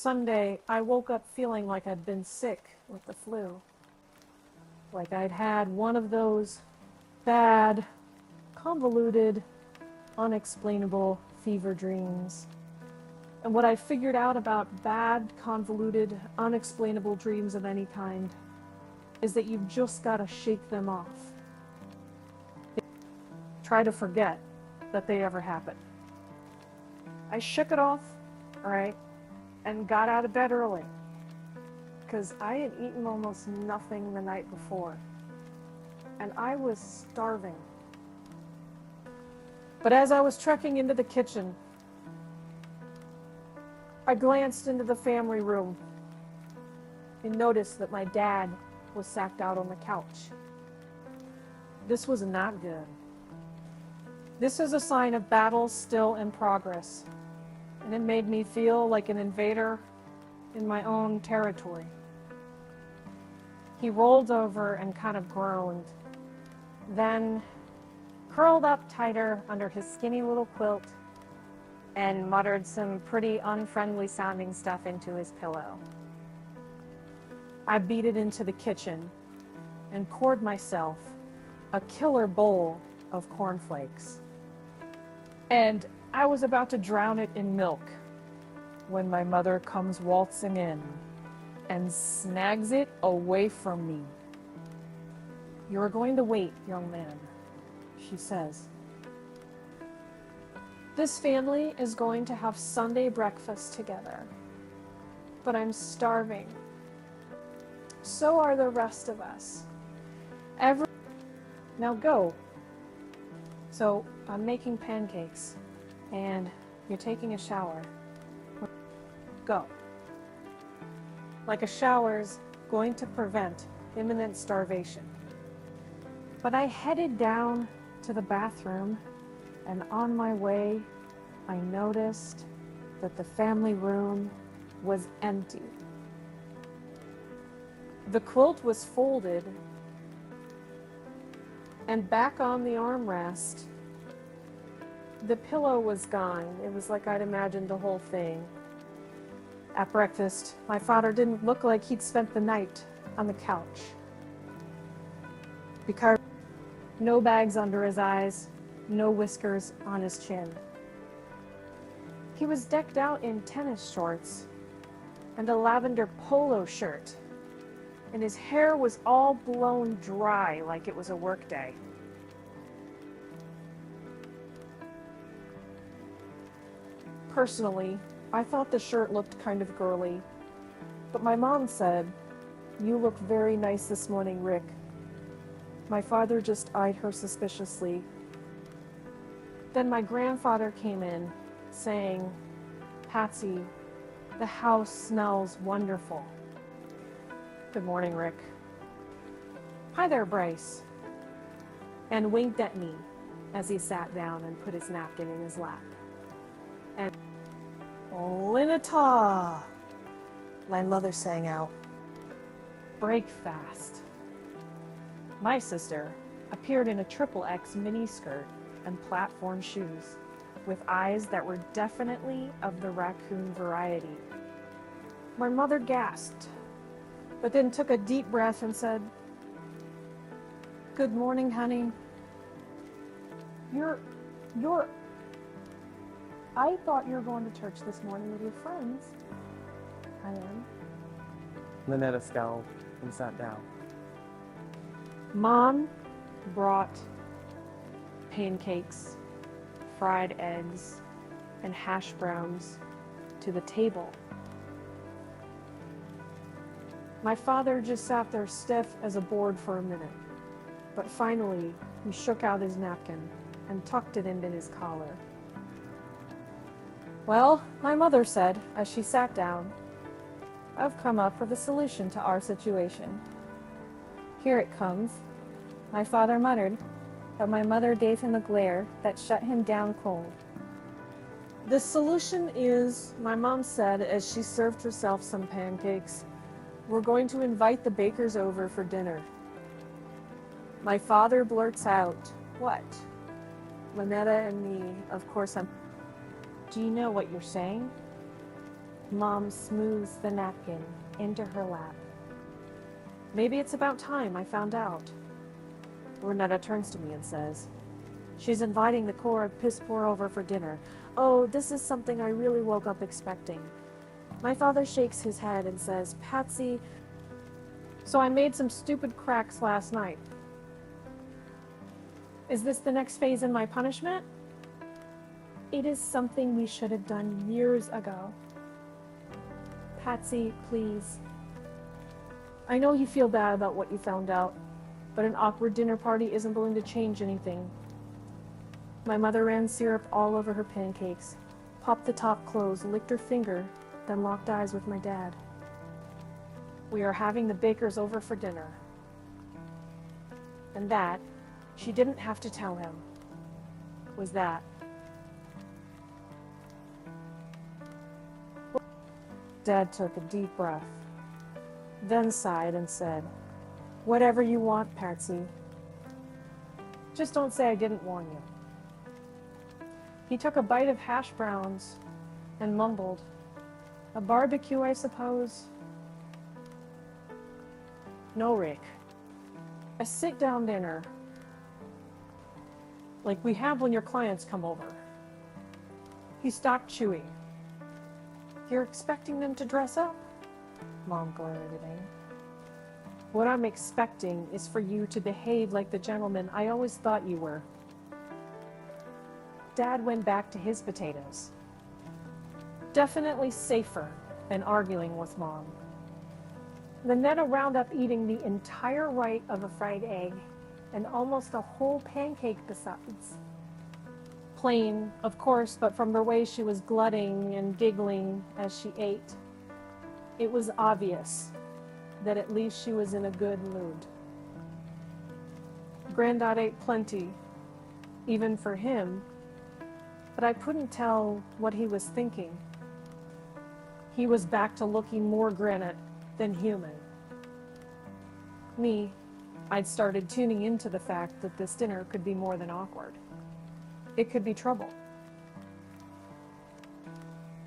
Sunday, I woke up feeling like I'd been sick with the flu. Like I'd had one of those bad, convoluted, unexplainable fever dreams. And what I figured out about bad, convoluted, unexplainable dreams of any kind is that you've just got to shake them off. Try to forget that they ever happened. I shook it off, all right, and got out of bed early because I had eaten almost nothing the night before, and I was starving. But as I was trekking into the kitchen, I glanced into the family room and noticed that my dad was sacked out on the couch. This was not good. This is a sign of battle still in progress, and it made me feel like an invader in my own territory. He rolled over and kind of groaned, then curled up tighter under his skinny little quilt and muttered some pretty unfriendly sounding stuff into his pillow. I beat it into the kitchen and poured myself a killer bowl of cornflakes. And I was about to drown it in milk when my mother comes waltzing in and snags it away from me. "You're going to wait, young man," she says. "This family is going to have Sunday breakfast together, but I'm starving. So are the rest of us. Now go." So I'm making pancakes, and you're taking a shower. Go. Like a shower's going to prevent imminent starvation. But I headed down to the bathroom, and on my way, I noticed that the family room was empty. The quilt was folded, and back on the armrest, the pillow was gone. It was like I'd imagined the whole thing. At breakfast, my father didn't look like he'd spent the night on the couch. Because no bags under his eyes, no whiskers on his chin. He was decked out in tennis shorts and a lavender polo shirt, and his hair was all blown dry like it was a work day. Personally, I thought the shirt looked kind of girly, but my mom said, "You look very nice this morning, Rick." My father just eyed her suspiciously. Then my grandfather came in, saying, "Patsy, the house smells wonderful." "Good morning, Rick." "Hi there, Bryce," and winked at me as he sat down and put his napkin in his lap. And "Linata," my mother sang out. "Break fast." My sister appeared in a XXX miniskirt and platform shoes, with eyes that were definitely of the raccoon variety. My mother gasped, but then took a deep breath and said, "Good morning, honey. I thought you were going to church this morning with your friends." "I am." Lynetta scowled and sat down. Mom brought pancakes, fried eggs, and hash browns to the table. My father just sat there stiff as a board for a minute, but finally he shook out his napkin and tucked it into his collar. "Well," my mother said as she sat down, "I've come up with a solution to our situation." "Here it comes," my father muttered, but my mother gave him a glare that shut him down cold. "The solution is," my mom said as she served herself some pancakes, "we're going to invite the Bakers over for dinner." My father blurts out, "What?" Lynetta and me, of course, "Do you know what you're saying?" Mom smooths the napkin into her lap. Maybe it's about time I found out. Renetta turns to me and says, she's inviting the core of piss pour over for dinner. Oh, this is something I really woke up expecting. My father shakes his head and says, Patsy, so I made some stupid cracks last night. Is this the next phase in my punishment? It is something we should have done years ago. Patsy, please. I know you feel bad about what you found out, but an awkward dinner party isn't going to change anything. My mother ran syrup all over her pancakes, popped the top closed, licked her finger, then locked eyes with my dad. We are having the Bakers over for dinner. And that, she didn't have to tell him, was that. Dad took a deep breath, then sighed and said, whatever you want, Patsy. Just don't say I didn't warn you. He took a bite of hash browns and mumbled, a barbecue, I suppose? No, Rick. A sit-down dinner, like we have when your clients come over. He stopped chewing. You're expecting them to dress up? Mom glared at me. What I'm expecting is for you to behave like the gentleman I always thought you were. Dad went back to his potatoes. Definitely safer than arguing with Mom. Lynetta wound up eating the entire right of a fried egg and almost a whole pancake besides. Plain, of course, but from the way she was glutting and giggling as she ate, it was obvious that at least she was in a good mood. Granddad ate plenty, even for him, but I couldn't tell what he was thinking. He was back to looking more granite than human. Me, I'd started tuning into the fact that this dinner could be more than awkward. It could be trouble.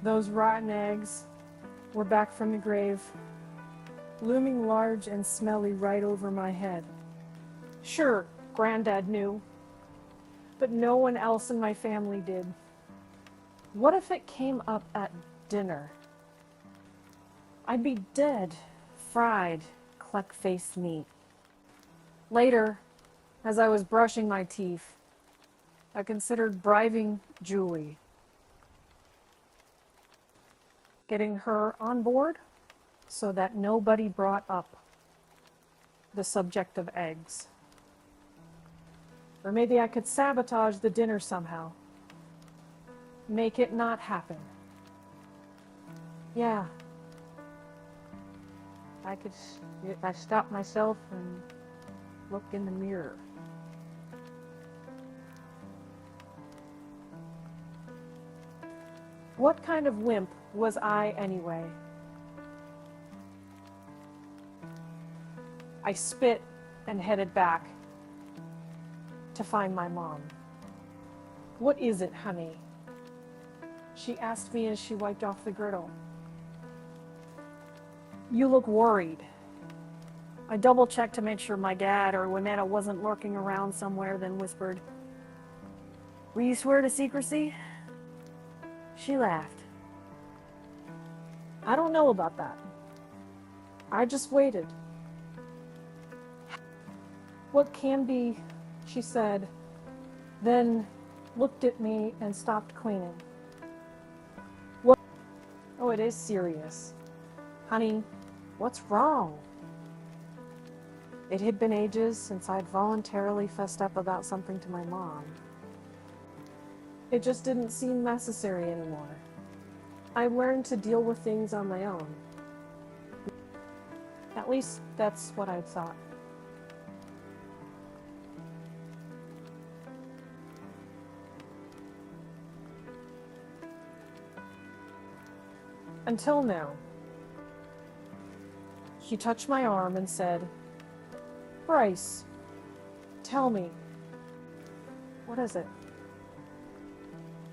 Those rotten eggs were back from the grave, looming large and smelly right over my head. Sure, Granddad knew, but no one else in my family did. What if it came up at dinner? I'd be dead, fried, cluck-faced meat. Later, as I was brushing my teeth, I considered bribing Juli, getting her on board so that nobody brought up the subject of eggs. Or maybe I could sabotage the dinner somehow, make it not happen. Yeah, I stopped myself and looked in the mirror. What kind of wimp was I anyway? I spit and headed back to find my mom. What is it, honey? She asked me as she wiped off the griddle. You look worried. I double-checked to make sure my dad or Lynetta wasn't lurking around somewhere, then whispered, "Will you swear to secrecy?" She laughed. I don't know about that. I just waited. What can be, she said, then looked at me and stopped cleaning. What? Oh, it is serious. Honey, what's wrong? It had been ages since I'd voluntarily fessed up about something to my mom. It just didn't seem necessary anymore. I learned to deal with things on my own. At least that's what I thought. Until now. He touched my arm and said, "Bryce, tell me, what is it?"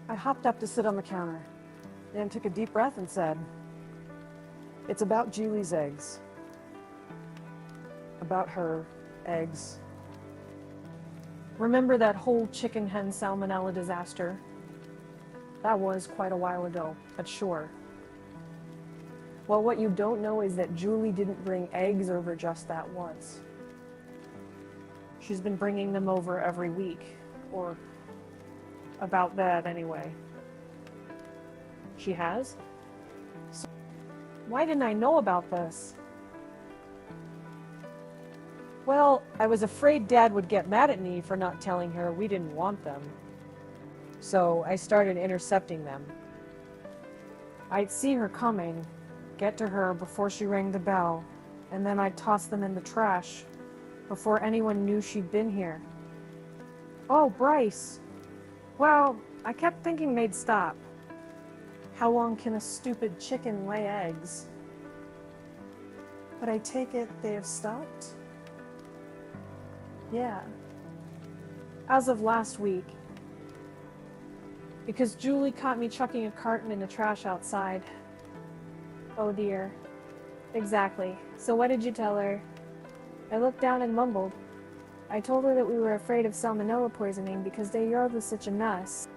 I hopped up to sit on the counter, then took a deep breath and said, It's about Julie's eggs. About her eggs. Remember that whole chicken hen salmonella disaster? That was quite a while ago, but sure. Well, what you don't know is that Juli didn't bring eggs over just that once. She's been bringing them over every week, or about that anyway. She has? So why didn't I know about this? Well, I was afraid Dad would get mad at me for not telling her we didn't want them. So I started intercepting them. I'd see her coming, get to her before she rang the bell, and then I'd toss them in the trash before anyone knew she'd been here. Oh, Bryce. Well, I kept thinking they'd stop. How long can a stupid chicken lay eggs? But I take it they have stopped? Yeah. As of last week. Because Juli caught me chucking a carton in the trash outside. Oh dear. Exactly. So what did you tell her? I looked down and mumbled. I told her that we were afraid of salmonella poisoning because their yard was such a mess.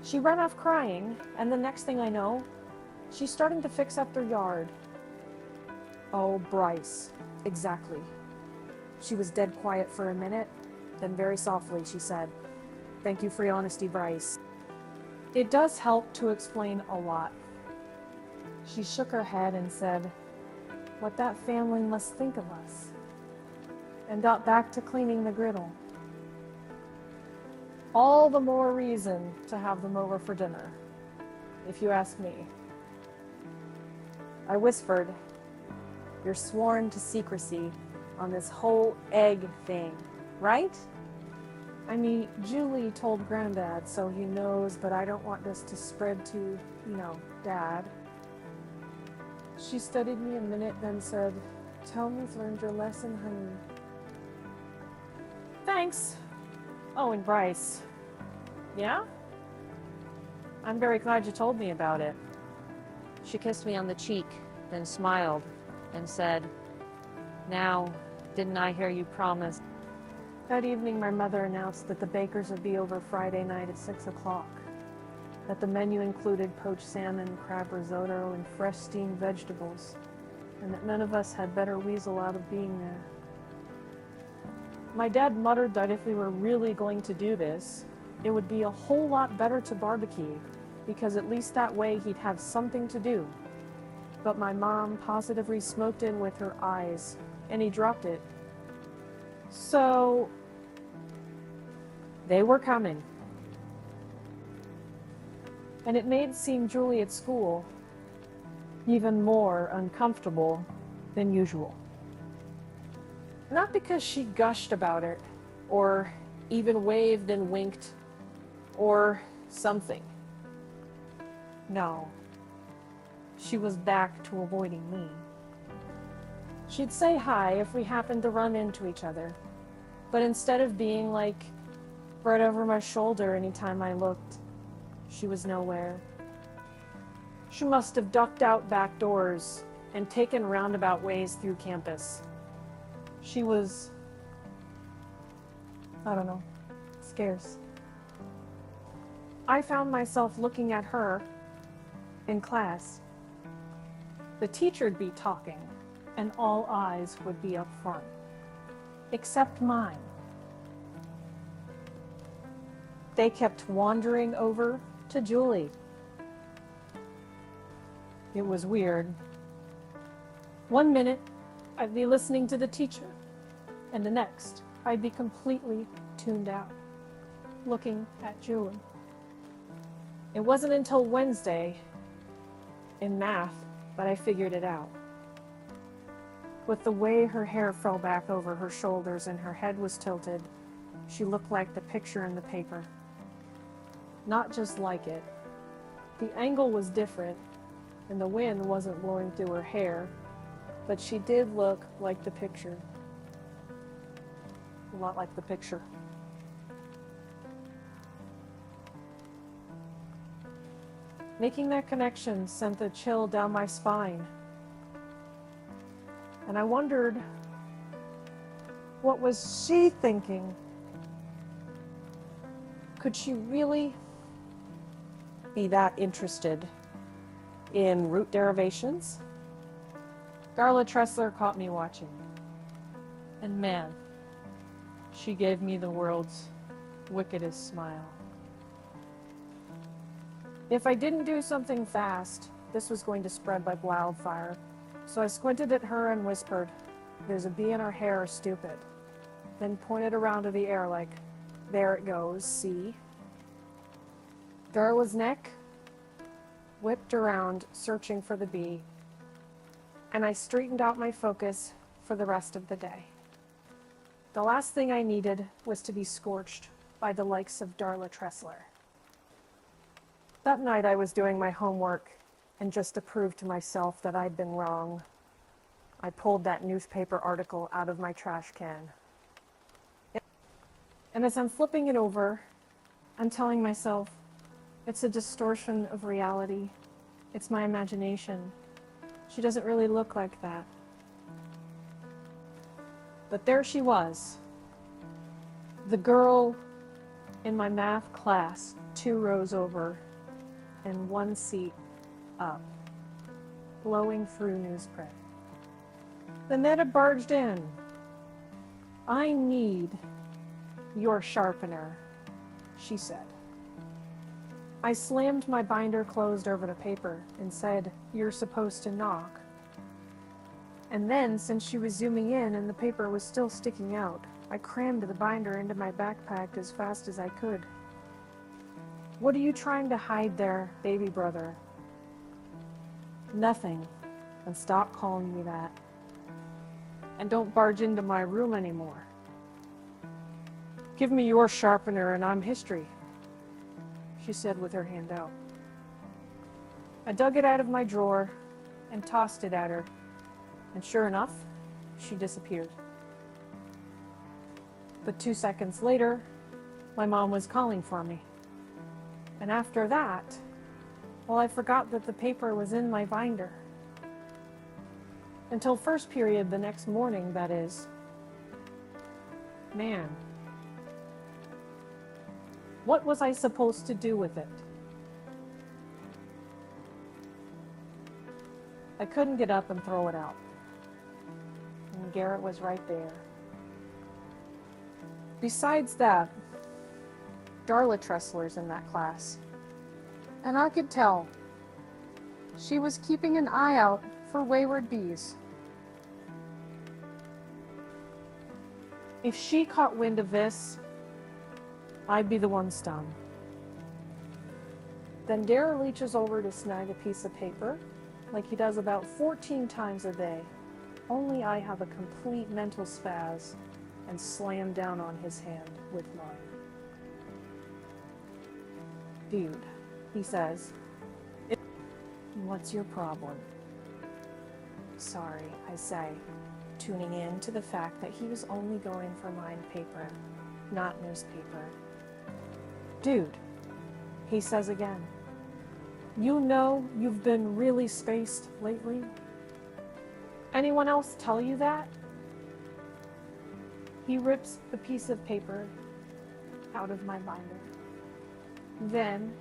She ran off crying, and the next thing I know, she's starting to fix up their yard. Oh, Bryce. Exactly. She was dead quiet for a minute, then very softly she said, "Thank you for your honesty, Bryce." It does help to explain a lot. She shook her head and said, "What that family must think of us," and got back to cleaning the griddle. All the more reason to have them over for dinner, if you ask me. I whispered, "You're sworn to secrecy on this whole egg thing, right?" I mean, Juli told Granddad, so he knows, but I don't want this to spread to, Dad. She studied me a minute, then said, "Tell me you've learned your lesson, honey." Thanks. Oh, and Bryce. Yeah? I'm very glad you told me about it. She kissed me on the cheek, then smiled, and said, "Now, didn't I hear you promise?" That evening, my mother announced that the bakers would be over Friday night at 6 o'clock, that the menu included poached salmon, crab risotto, and fresh steamed vegetables, and that none of us had better weasel out of being there. My dad muttered that if we were really going to do this, it would be a whole lot better to barbecue, because at least that way he'd have something to do. But my mom positively smoked in with her eyes, and he dropped it. So they were coming. And it made seeing Juli at school even more uncomfortable than usual. Not because she gushed about it, or even waved and winked, or something. No. She was back to avoiding me. She'd say hi if we happened to run into each other, but instead of being like right over my shoulder anytime I looked, she was nowhere. She must have ducked out back doors and taken roundabout ways through campus. She was, I don't know, scarce. I found myself looking at her in class. The teacher'd be talking, and all eyes would be up front, except mine. They kept wandering over to Juli. It was weird. 1 minute, I'd be listening to the teacher, and the next, I'd be completely tuned out, looking at Juli. It wasn't until Wednesday, in math, that I figured it out. With the way her hair fell back over her shoulders and her head was tilted, she looked like the picture in the paper. Not just like it. The angle was different, and the wind wasn't blowing through her hair, but she did look like the picture. A lot like the picture. Making that connection sent a chill down my spine, And I wondered, what was she thinking? Could she really be that interested in root derivations? Darla Tressler caught me watching. And man, she gave me the world's wickedest smile. If I didn't do something fast, this was going to spread like wildfire. So I squinted at her and whispered, "There's a bee in our hair, stupid." Then pointed around to the air like, "There it goes, see?" Darla's neck whipped around, searching for the bee, and I straightened out my focus for the rest of the day. The last thing I needed was to be scorched by the likes of Darla Tressler. That night I was doing my homework, and just to prove to myself that I'd been wrong, I pulled that newspaper article out of my trash can. And as I'm flipping it over, I'm telling myself, it's a distortion of reality. It's my imagination. She doesn't really look like that. But there she was, the girl in my math class 2 rows over and 1 seat up, blowing through newsprint. The Netta barged in. "I need your sharpener," she said. I slammed my binder closed over the paper and said, "You're supposed to knock." And then, since she was zooming in and the paper was still sticking out, I crammed the binder into my backpack as fast as I could. "What are you trying to hide there, baby brother?" "Nothing. And stop calling me that. And don't barge into my room anymore. Give me your sharpener and I'm history," she said with her hand out. I dug it out of my drawer and tossed it at her, and sure enough, she disappeared. But 2 seconds later, my mom was calling for me. And after that, well, I forgot that the paper was in my binder. Until first period the next morning, that is. Man, what was I supposed to do with it? I couldn't get up and throw it out. And Garrett was right there. Besides that, Darla Tressler's in that class. And I could tell she was keeping an eye out for wayward bees. If she caught wind of this, I'd be the one stung. Then Garrett reaches over to snag a piece of paper, like he does about 14 times a day. Only I have a complete mental spaz and slam down on his hand with mine. "Dude," he says, "what's your problem?" "Sorry," I say, tuning in to the fact that he was only going for lined paper, not newspaper. "Dude," he says again, "you know you've been really spaced lately? Anyone else tell you that?" He rips the piece of paper out of my binder, then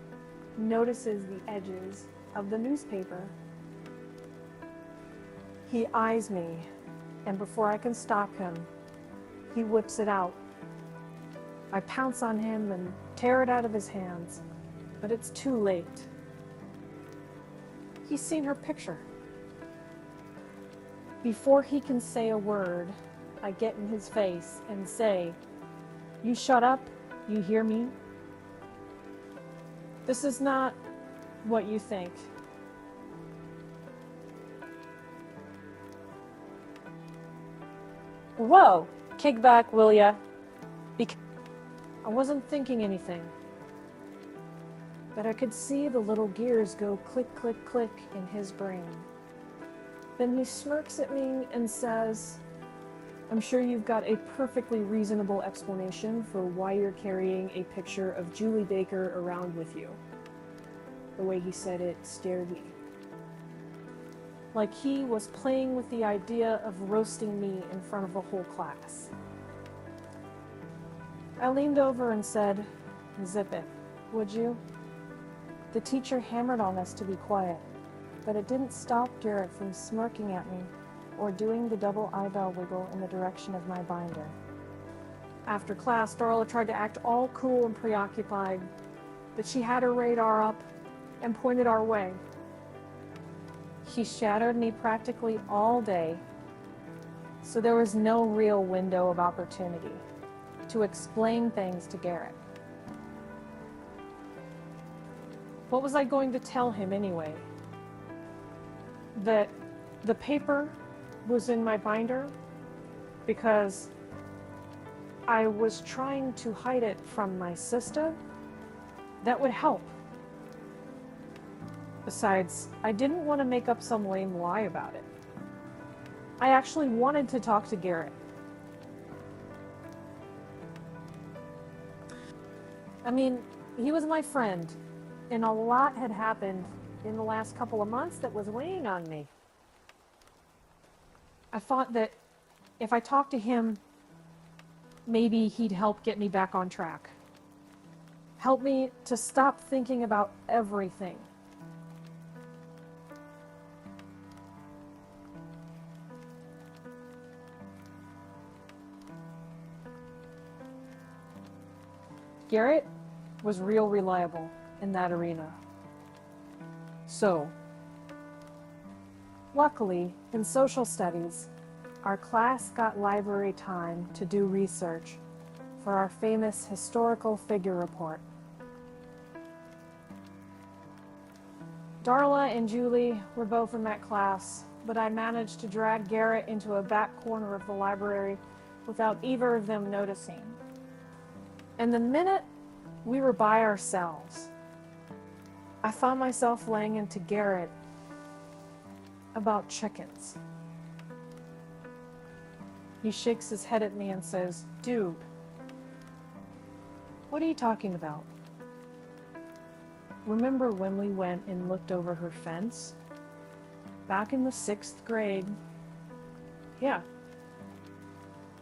notices the edges of the newspaper. He eyes me, and before I can stop him, he whips it out. I pounce on him and tear it out of his hands, but it's too late. He's seen her picture. Before he can say a word, I get in his face and say, "You shut up, you hear me? This is not what you think." "Whoa, kick back, will ya?" I wasn't thinking anything, but I could see the little gears go click, click, click in his brain. Then he smirks at me and says, "I'm sure you've got a perfectly reasonable explanation for why you're carrying a picture of Julie Baker around with you." The way he said it stared me. like he was playing with the idea of roasting me in front of the whole class. I leaned over and said, "Zip it, would you?" The teacher hammered on us to be quiet, but it didn't stop Garrett from smirking at me or doing the double eyebrow wiggle in the direction of my binder. After class, Darla tried to act all cool and preoccupied, but she had her radar up and pointed our way. He shadowed me practically all day, so there was no real window of opportunity to explain things to Garrett. What was I going to tell him anyway? That the paper was in my binder because I was trying to hide it from my sister? That would help. Besides, I didn't want to make up some lame lie about it. I actually wanted to talk to Garrett. I mean, he was my friend, and a lot had happened in the last couple of months that was weighing on me. I thought that if I talked to him, maybe he'd help get me back on track. Help me to stop thinking about everything. Garrett was real reliable in that arena. So, luckily, in social studies, our class got library time to do research for our famous historical figure report. Darla and Juli were both in that class, but I managed to drag Garrett into a back corner of the library without either of them noticing. And the minute we were by ourselves, I found myself laying into Garrett about chickens. He shakes his head at me and says, "Dude, what are you talking about? Remember when we went and looked over her fence? Back in the 6th grade. Yeah.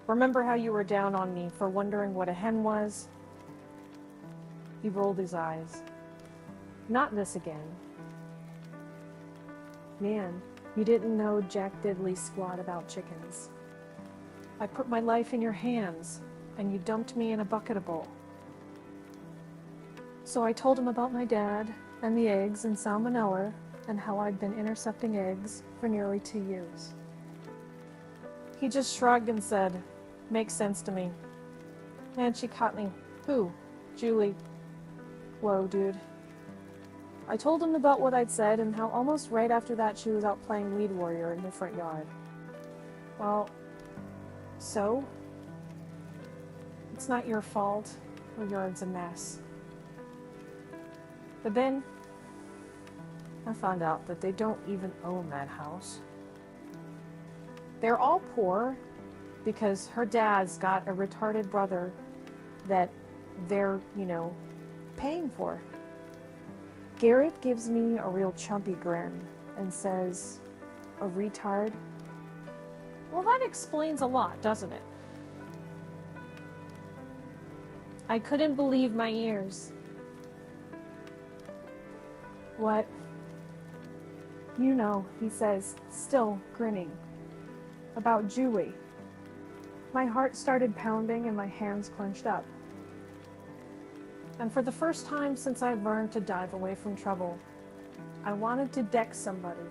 Remember how you were down on me for wondering what a hen was?" He rolled his eyes. "Not this again. Man, you didn't know Jack Diddley squat about chickens. I put my life in your hands, and you dumped me in a bucket of bowl." So I told him about my dad and the eggs and salmonella and how I'd been intercepting eggs for nearly 2 years. He just shrugged and said, "Makes sense to me." And she caught me. "Who?" "Juli." Whoa, dude. I told him about what I'd said and how almost right after that she was out playing Weed Warrior in the front yard. Well, so? It's not your fault. Your yard's a mess. But then, I found out that they don't even own that house. They're all poor because her dad's got a retarded brother that they're, paying for. Garrett gives me a real chumpy grin and says, "A retard?" Well, that explains a lot, doesn't it? I couldn't believe my ears. "What?" He says, still grinning. "About Juli." My heart started pounding and my hands clenched up. And for the first time since I learned to dive away from trouble, I wanted to deck somebody.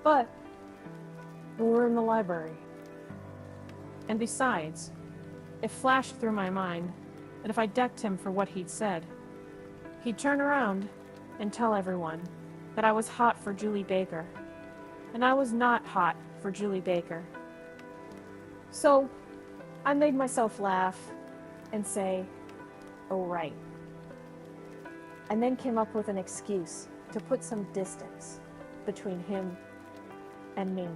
But we were in the library. And besides, it flashed through my mind that if I decked him for what he'd said, he'd turn around and tell everyone that I was hot for Juli Baker. And I was not hot for Juli Baker. So I made myself laugh and say, "Oh, right." And then came up with an excuse to put some distance between him and me.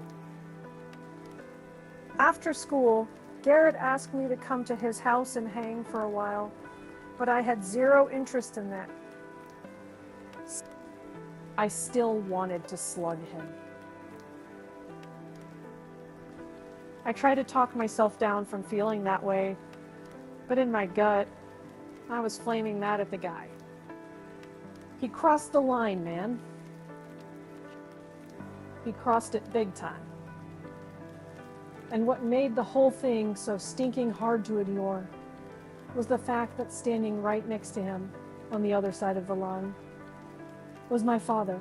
After school, Garrett asked me to come to his house and hang for a while, but I had zero interest in that. I still wanted to slug him. I tried to talk myself down from feeling that way, but in my gut, I was flaming mad at the guy. He crossed the line, man. He crossed it big time. And what made the whole thing so stinking hard to ignore was the fact that standing right next to him on the other side of the line was my father.